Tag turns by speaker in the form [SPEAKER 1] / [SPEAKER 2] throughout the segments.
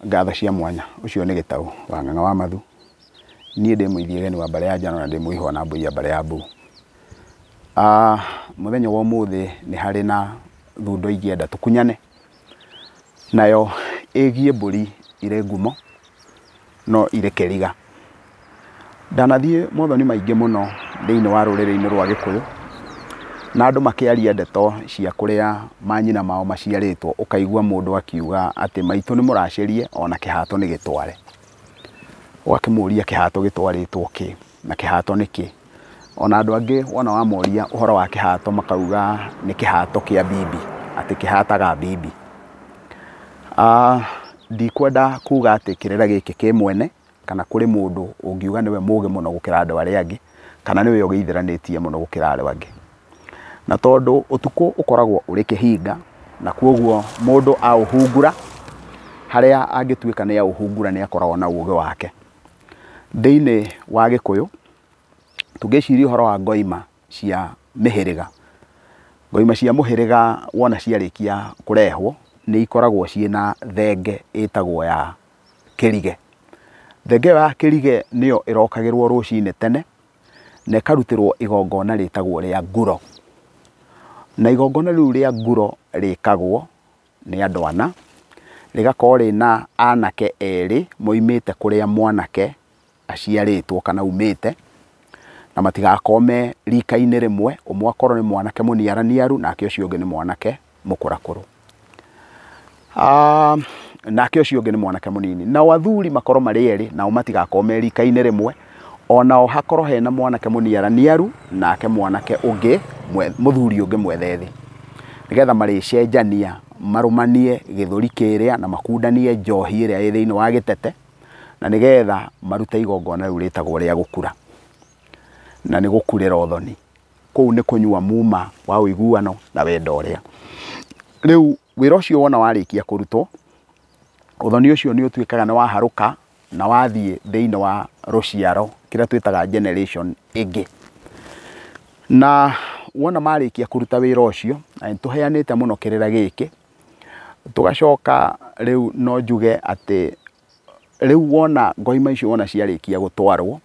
[SPEAKER 1] Ngatho cia mwanya ucio ni Gitau wa Ng'ang'a wa Mathu. Niĩ ndĩ Mũithiageni wa Mbare ya Njano na ndĩ Mũihwa na Mbũi ya Mbare ya Mbuu. Mũthenya wa ũmũthĩ nĩ harĩ na thundo ingĩenda tũkunyane nayo ĩgiĩ mbũri irĩ ngumo no irĩ kĩriga. Ndanathiĩ mothoni maingĩ mũno thĩinĩ wa rũrĩrĩ-inĩ rwa Gĩkũyũ na andũ makĩaria ndeto cia kũrĩa manyina mao maciarĩtwo, ũkaigua mũndũ akiuga atĩ maitũ nĩ mũracĩrie ona kĩhato nĩ gĩtware. Ũgakĩmũria kĩhato gĩtwarĩtwo kĩ na kĩhato nĩ kĩ. Ona andũ angĩ wona wamoria ũhoro wa kĩhato makauga nĩ kĩhato kĩa bibi, atĩ kĩhataga bibi. Ndikwenda kuga atĩ kĩrĩra gĩkĩ kĩ mwene kana kũrĩ mũndũ ũngiuga nĩwe mũũgĩ mũno gũkĩra andũ arĩa angĩ kana nĩwe ũgĩithiranĩtie mũno gũkĩra arĩa angĩ. Na tondũ ũtukũ ũkoragwo ũrĩ kĩhinga na kwoguo mũndũ aũhungura harĩa angĩtuĩka nĩ aũhungura nĩ akoragwo na ũũgĩ wake. Thĩinĩ wa Gĩkũyũ tũngĩciria ũhoro wa ngoima cia mĩhĩrĩga. Ngoima cia mũhĩrĩga wona ciarĩkia kũrehwo nĩ ikoragwo ciĩna thenge ĩtagwo ya kĩrige. Thenge ya kĩrige nĩyo ĩrokagĩrwo rũcinĩ tene na ĩkarutĩrwo igongona rĩtagwo rĩa nguro. Na igongona rĩu rĩa nguro rĩkagwo nĩ andũ ana, rĩgakorwo rĩna anake erĩ moimĩte kũrĩa mwanake aciarĩtwo kana umĩte, na matigakorwo me rika-inĩ rĩmwe, ũmwe akorwo nĩ mwanake mũniaraniaru nake ũcio ũngĩ nĩ mwanake mũkũrakũrũ. Nake ũcio ũngĩ nĩ mwanake mũnini. Nao athuri makorwo marĩ erĩ, nao matigakorwo me rika-inĩ rĩmwe, onao hakorwo hena mwanake mũniaraniaru nake mwanake ũngĩ mũthuri ũngĩ mwethe thĩ, nĩgetha marĩcenjania marũmanie gĩthũri kĩrĩa na makundanie njohi ĩrĩa ĩ thĩinĩ wa gĩtete, na nĩgetha marute igongona rĩu rĩtagwo rĩa gũkura, na nĩ gũkurĩra ũthoni. Kũu nĩ kũnyua muma wa ũiguano na wendo ũrĩa. Rĩu wĩra ũcio wona warĩkia kũrutwo, ũthoni ũcio nĩ ũtuĩkaga nĩ waharũka na wathiĩ thĩinĩ wa rũciaro kĩrĩa twĩtaga generation ĩngĩ. Na wona marĩkia kũruta wĩra ũcio, na nĩtũheanĩte mũno kĩrĩra gĩkĩ, tũgacoka rĩu no njuge atĩ rĩu wona ngoima icio wona ciarĩkia gũtwarwo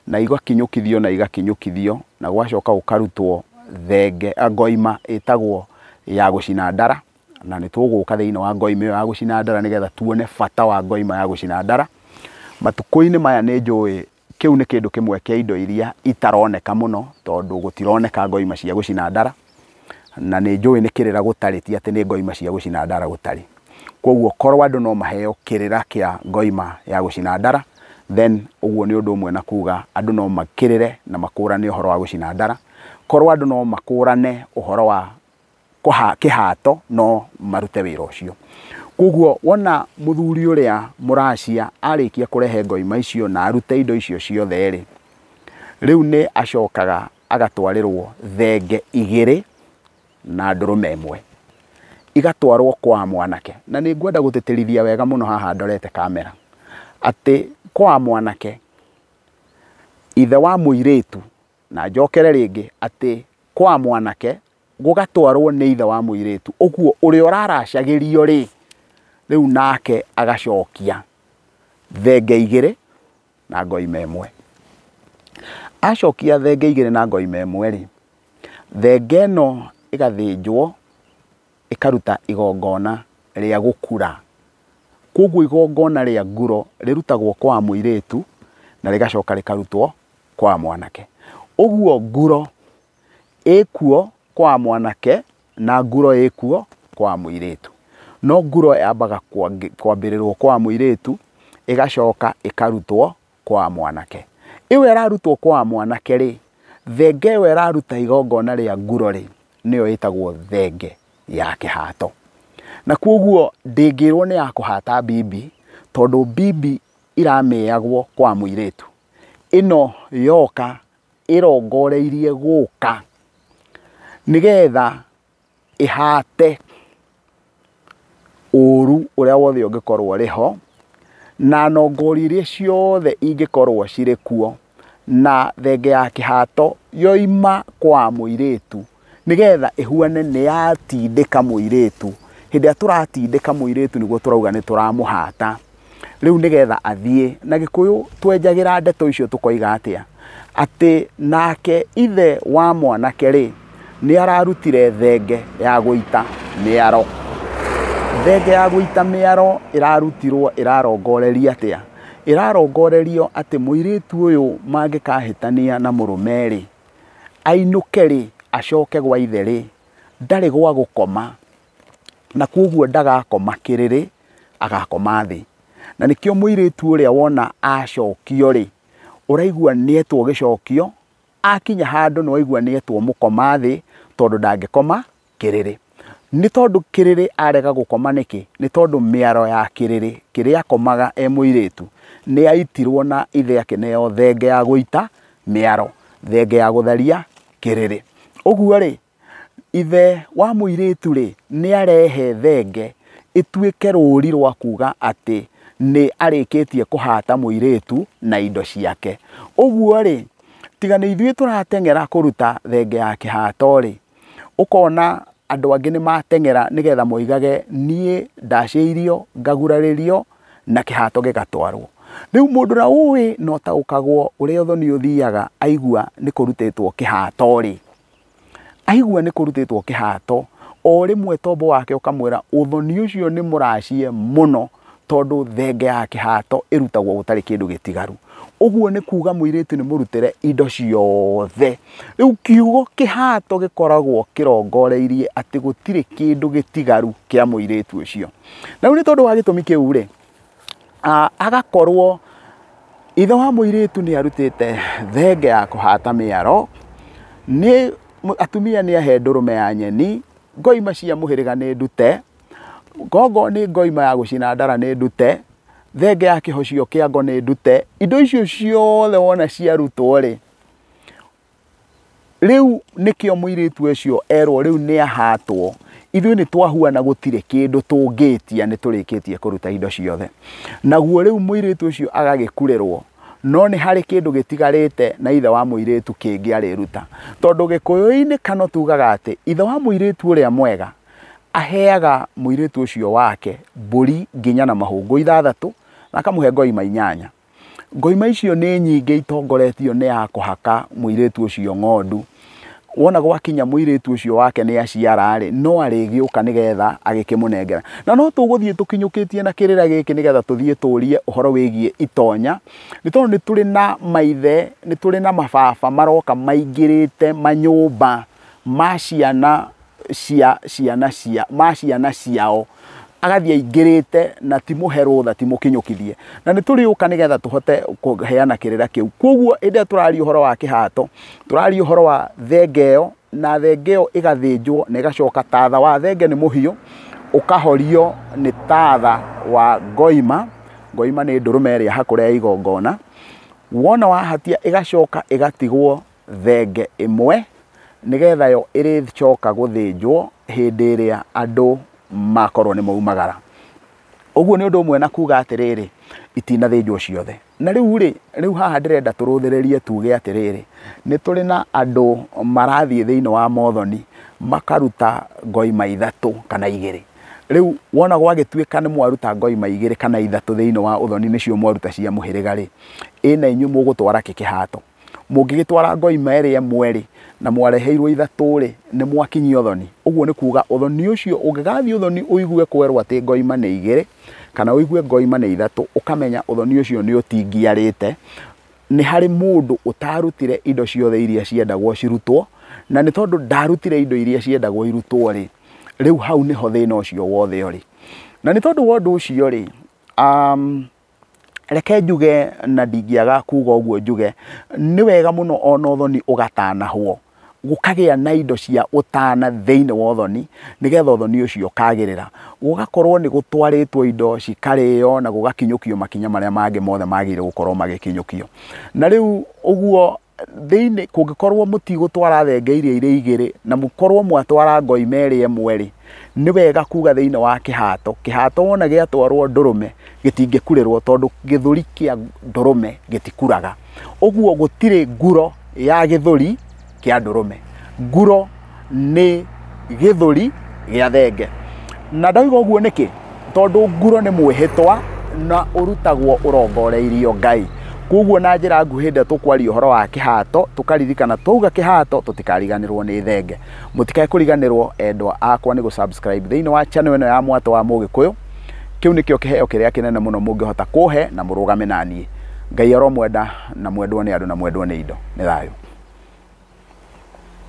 [SPEAKER 1] na igakinyũkithio na igakinyũkithio na gwacoka gũkarutwo thenge ngoima ĩtagwo ya gũcina ndara, na nĩ tũgũka thĩinĩ wa ngoima ĩyo ya gũcina ndara nĩgetha tuone bata wa ngoima ya gũcina ndara. Matukũ-inĩ maya nĩ njũĩ kĩu nĩ kĩndũ kĩmwe kĩa indo iria itaroneka mũno tondũ gũtironeka ngoima cia gũcina ndara, na nĩ njũĩ nĩ kĩrĩra gũtarĩ, ti atĩ nĩ ngoima cia gũcina ndara gũtarĩ. Kwoguo korwo andũ no maheo kĩrĩra kĩa ngoima ya gũcina ndara, then ũguo nĩ ũndũ ũmwe na kuga andũ no makĩrĩre na makũrane ũhoro wa gũcina ndara. Korwo andũ no makũrane ũhoro wa kĩhato no marute wĩra ũcio. Kwoguo wona mũthuri ũrĩa mũracia arĩkia kũrehe ngoima icio na arute indo icio ciothe rĩ, rĩu nĩ acokaga agatwarĩrwo thenge igĩrĩ na ndũrũme ĩmwe, igatwarwo kwa mwanake. Na nĩ ngwenda gũtĩtĩrithia wega mũno haha ndorete kamera atĩ kwa mwanake ithe wa mũirĩtu, na njokere rĩngĩ atĩ kwa mwanake gũgatwarwo nĩ ithe wa mũirĩtu, ũguo ũrĩa ũraracagĩrio rĩ, rĩu nake agacokia thenge igĩrĩ na ngoima ĩmwe. Acokia thenge igĩrĩ na ngoima ĩmwe rĩ, thenge ĩno ĩgathĩnjwo ĩkaruta igongona rĩa gũkura. Kwoguo igongona rĩa nguro rĩrutagwo kwa mũirĩtu na rĩgacoka rĩkarutwo kwa mwanake. Ũguo nguro ĩkuo kwa mwanake na nguro ĩkuo kwa mũirĩtu. No nguro yambaga kwambĩrĩrwo kwa mũirĩtu ĩgacoka ĩkarutwo kwa mwanake. Ĩyo ĩrarutwo kwa mwanake rĩ, thenge ĩyo ĩraruta igongona rĩa nguro rĩ, nĩyo ĩtagwo thenge ya kĩhato. Na kwoguo ndĩngĩrwo nĩ ya kũhata bibi tondũ bibi iramĩagwo kwa mũirĩtu. Ĩno yoka ĩrongoreirie gũka nĩgetha ĩhate ũru ũrĩa wothe ũngĩkorwo rĩho na nongori iria ciothe ingĩkorwo cirĩ kuo, na thenge ya kĩhato yoima kwa mũirĩtu nĩgetha ĩhuane nĩ yatindĩka mũirĩtu hindi ya turatindika muiritu niguo turauga ni turamuhata riu nigetha athie na Gikuyu twenjagira ndeto icio tukoiga atia ati nake ithe wa mwanake ri ni ararutire thenge ya guita miaro. Thenge ya guita miaro irarutirwo irarongoreria atia irarongorerio ati muiritu uyu mangikahitania na murume ri ainuke ri acoke gwa ithe ri ndari gwa gukoma na koguo ndagakoma kiriri agakoma thi. Na nikio muiritu uria wona acokio ri uraigua nietwo gicokio akinya handu no igua nietwo mukoma thi tondu ndangikoma kiriri. Ni tondu kiriri arega gukoma niki ni tondu miaro ya kiriri kiria akomaga muiritu ni aitirwo na ithe akineo thenge ya guita miaro, thenge ya gutharia kiriri. Uguo ri ithe wa muiritu ri ni arehe thenge ituike ruri rwa kuga ati ni arikitie kuhata muiritu na indo ciake. Uguo ri tiga ni ithuĩ turatengera kuruta thenge ya kihato ri ukona andu angi ni matengera nigetha moigage nie ndacĩirio ngagurarĩrio na kihato gigatwarwo. Riu mundu na uwi no taukagwo uria uthoni uthiaga aigua ni kurutitwo kihato ri aigua ni kurutitwo kihato o rimwe tombo wake ukamwira uthoni ucio ni muracie muno tondu thenge ya kihato irutagwo gutari kindu gitigaru. Uguo ni kuga muiritu ni murutire indo ciothe. Riu kiugo kihato gikoragwo kirongoreirie ati gutire kindu gitigaru kia muiritu ucio. Na ni tondu wa gitumi kiu ri agakorwo ithe wa muiritu ni arutite thenge ya kuhata miaro, ni atumia ni ahe ndurume ya nyeni, ngoima cia muhiriga ni ndute, gogo ni ngoima ya gucina ndara ni ndute, thenge ya kihocio kiango ni ndute. Indo icio ciothe wona ciarutwo ri riu nikio muiritu ucio erwo riu ni ahatwo ithuĩ ni twahuana gutire kindu tungitia ni turikitie kuruta indo ciothe. Naguo riu muiritu ucio agagikurerwo no ni hari kindu gitigarite na ithe wa muiritu kingi ariruta tondu Gikuyu-ini kano tugaga ati ithe wa muiritu uria mwega aheaga muiritu ucio wake mburi nginya na mahungu 6 na akamuhe ngoima 8. Ngoima icio ni nyingi itongoretio ni ya kuhaka muiritu ucio ng'ondu. Wona gwakinya muiritu ucio wake ni aciara ri no arigiuka nigetha agikimunengera. Na no tuguthie tukinyukitie na kirira giki nigetha tuthie turie uhoro wigie itonya ni tondu ni turi na maithe, ni turi na mababa maroka maingirite manyumba ma ciana ciao agathia ingirite na timuheru tha timukinyukithie. Na ni turiuka nigetha tuhote kuheana kirira kiu. Koguo inde turari uhoro wa kihato, turari uhoro wa thengeo, na thengeo igathinjwo na igacoka tatha wa thenge ni muhiu ukahorio ni tatha wa ngoima. Ngoima ni ndurume ria hakuria igongona. Wona wahatia igacoka igatigwo thenge imwe nigetha yo iricoka guthinjwo hindi iria andu makorwo ni maumagara. Uguo ni undu umwe na kuga atiriri itinathinjwo ciothe. Na riu haha ndirenda turuthiririe tuge atiriri ni turi na andu marathie thiini wa mothoni makaruta ngoima 3 kana 2. Riu wona gwagituika ni mwaruta ngoima 2 kana 3 thiini wa uthoni nicio mwaruta cia muhiriga ri ina inyu mugutwara kihato. Mungigitwara ngoima iri emwe na mwareheirwo 3 ri ni mwakinyio uthoni. Uguo ni kuga uthoni ucio ungigathie uthoni uigue kwerwo ati ngoima ni 2 kana uigue ngoima ni 3 ukamenya uthoni ucio ni utingiarite ni hari mundu utarutire indo ciothe iria ciendagwo cirutwo, na ni tondu ndarutire indo iria ciendagwo irutwo ri riu hau niho thina ucio wothe uri. Na ni tondu wondu ucio ri reke njuge na ndingiaga kuga uguo njuge ni wega muno ona uthoni ugatanahwo gukagia na indo cia utana thiini wa uthoni nigetha uthoni ucio kagirira gugakorwo ni gutwaritwo indo cikario na gugakinyukio makinya maria mangi mothe magire gukorwo magikinyukio. Na riu uguo thiini kungikorwo mutigutwara thenge iria iri 2 na mukorwo mwatwara ngoima iri emwe ri ni wega kuga thiini wa kihato. Kihato wona giatwarwo ndurume gitingikurerwo tondu githuri kia ndurume gitikuraga. Uguo gutire nguro ya githuri kia ndurume. Nguro ni githuri gia thenge. na ndauga ũguo nĩkĩ tondũ nguro nĩ mwĩhĩtwa na ũrutagwo ũrongoreirio Ngai. Koguo na njĩra nguhĩ nda tũkwaria ũhoro wa kĩhato tũkaririkana twauga kĩhato tũtikariganĩrwo nĩ thenge. Mũtikae kũriganĩrwo endwa akwa nĩ gũ-subscribe thĩinĩ wa channel ĩno ya Mwato wa Mũgĩkũyũ. Kĩu nĩkĩo kĩheo kĩrĩa kĩnene mũno mũngĩhota kũhe na mũrũgame naniĩ. Ngai aromwenda na mwendwo nĩ andũ na mwendwo nĩ indo. Nĩ thayũ.